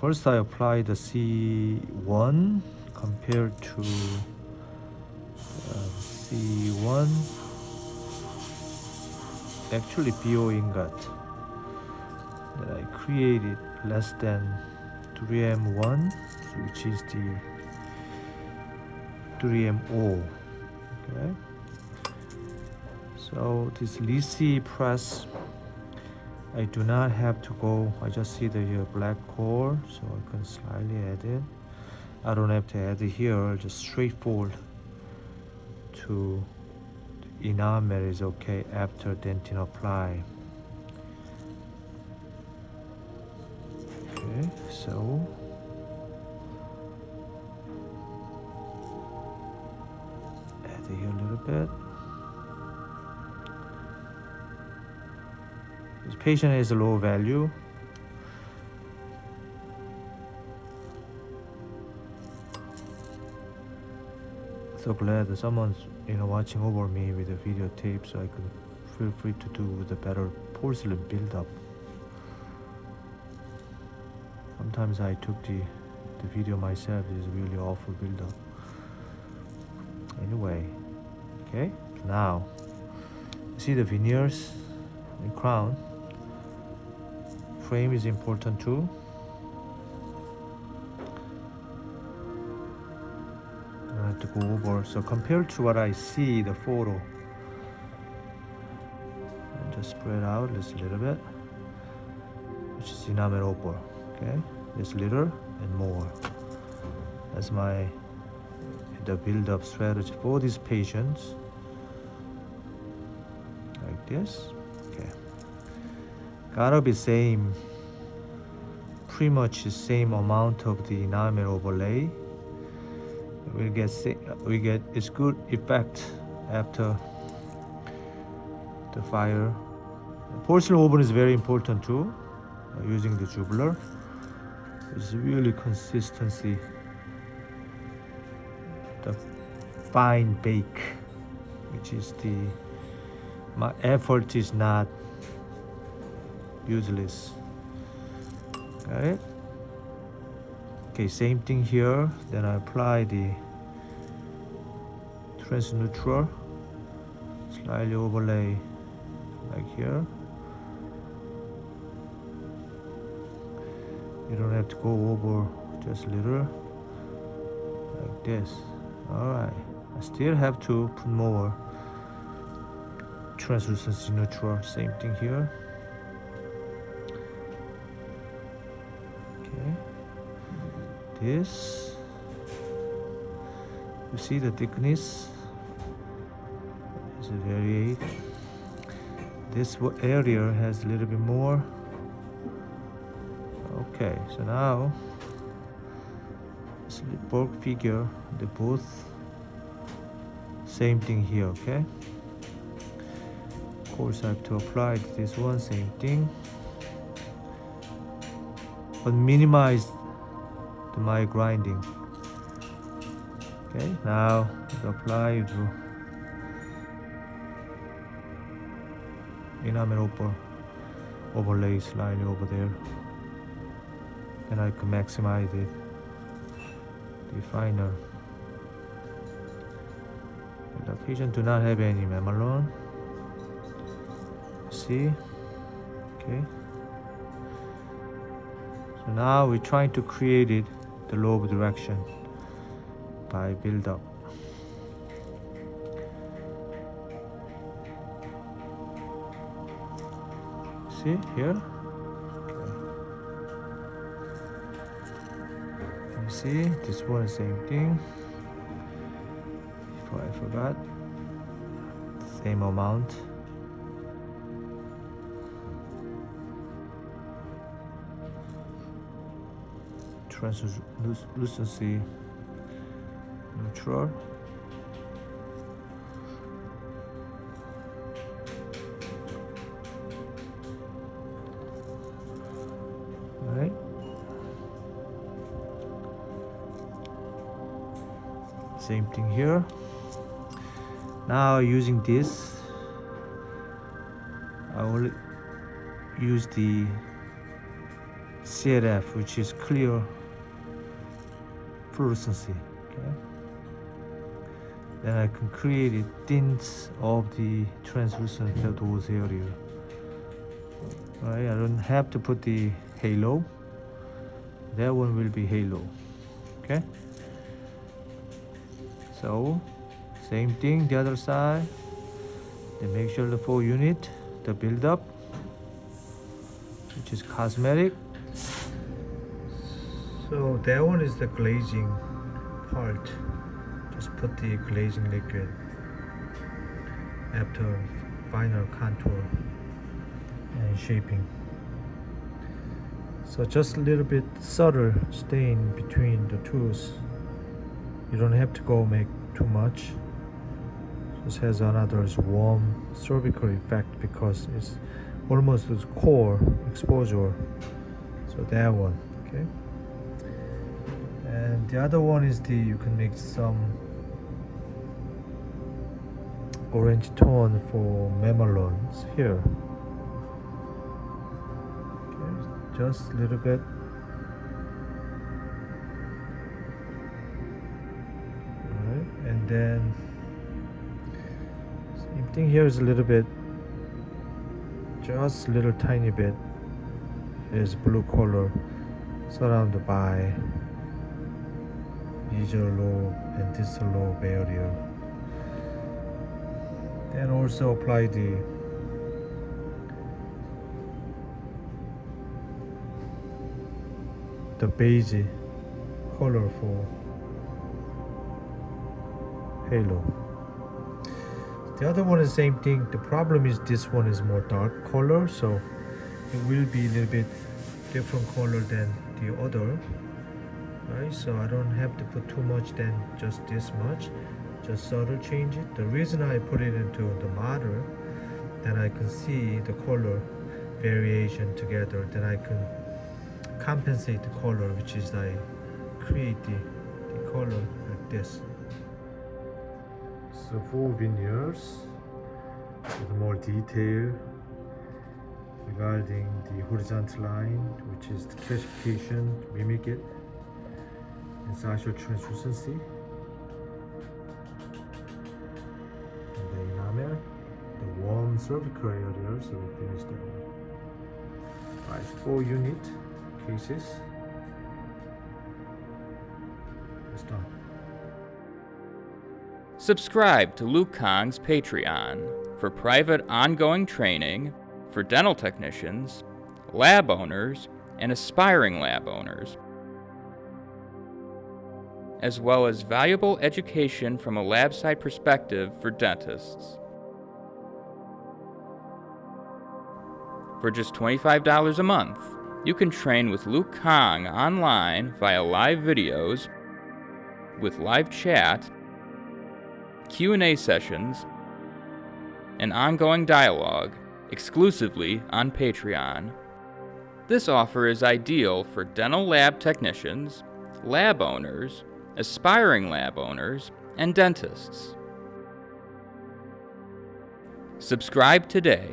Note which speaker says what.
Speaker 1: first I apply the C1 compared to C1, actually BO ingot that I created less than 3M1, which is the 3MO. Okay, so this Lisi press, I do not have to go. I just see the black core, so I can slightly add it. I don't have to add it here, just straightforward to the enamel is okay after dentin apply. Okay, so add it here a little bit. This patient has a low value. So glad that someone's watching over me with a videotape, so I can feel free to do the better porcelain build-up. Sometimes I took the video myself. It's really awful build-up. Anyway, okay, now see the veneers and crown. Frame is important too. I have to go over. So compared to what I see the photo, and just spread out just a little bit, which is enamel over. Okay, just little and more. That's the build-up strategy for these patients. Like this. Okay. Gotta be same, pretty much the same amount of the enamel overlay. We get its good effect after the fire. The porcelain oven is very important too. Using the tubular, it's really consistency. The fine bake, which is my effort is not useless. Got it? Okay, same thing here. Then I apply the trans neutral, slightly overlay like here. You don't have to go over, just a little like this. Alright, I still have to put more translucency neutral. Same thing here. This, you see the thickness is varied. This area has a little bit more. Okay, so now this bulk figure, the both same thing here. Okay, of course I have to apply this one, same thing, but minimize my grinding. Okay, now apply to enamel overlay slightly over there, and I can maximize it. The finer. The patient do not have any mamelon. See, okay. So now we're trying to create it. The lobe direction by build up. See here? Okay. You see, this one is same thing. If I forgot, same amount. Translucency neutral. Right. Same thing here. Now using this, I will use the CLF, which is clear fluorescency. Okay. Then I can create tints of the translucent those area. Right, I don't have to put the halo. That one will be halo. Okay. So same thing the other side. Then make sure the 4 unit, the buildup, which is cosmetic. So that one is the glazing part. Just put the glazing liquid after final contour and shaping. So just a little bit subtle stain between the tools. You don't have to go make too much. This has another warm cervical effect because it's almost this core exposure. So that one, okay. And the other one is you can make some orange tone for mamelons here. Okay, just a little bit. Alright, and then same thing here is a little bit, just a little tiny bit is blue color surrounded by visual lobe and distal lobe area. Then also apply the beige color for halo. The other one is the same thing. The problem is this one is more dark color, so it will be a little bit different color than the other. Right, so I don't have to put too much than just this much. Just subtle change it. The reason I put it into the model, then I can see the color variation together. Then I can compensate the color, which is I create the color like this. So for veneers, with more detail regarding the horizontal line, which is the classification, mimic it, and partial translucency, and the enamel, the warm cervical area, so we finished that one. Alright, 4 unit cases. It's done.
Speaker 2: Subscribe to Luke Kahn's Patreon for private ongoing training for dental technicians, lab owners, and aspiring lab owners, as well as valuable education from a lab side perspective for dentists. For just $25 a month, you can train with Luke Kahng online via live videos, with live chat, Q&A sessions, and ongoing dialogue exclusively on Patreon. This offer is ideal for dental lab technicians, lab owners, aspiring lab owners, and dentists. Subscribe today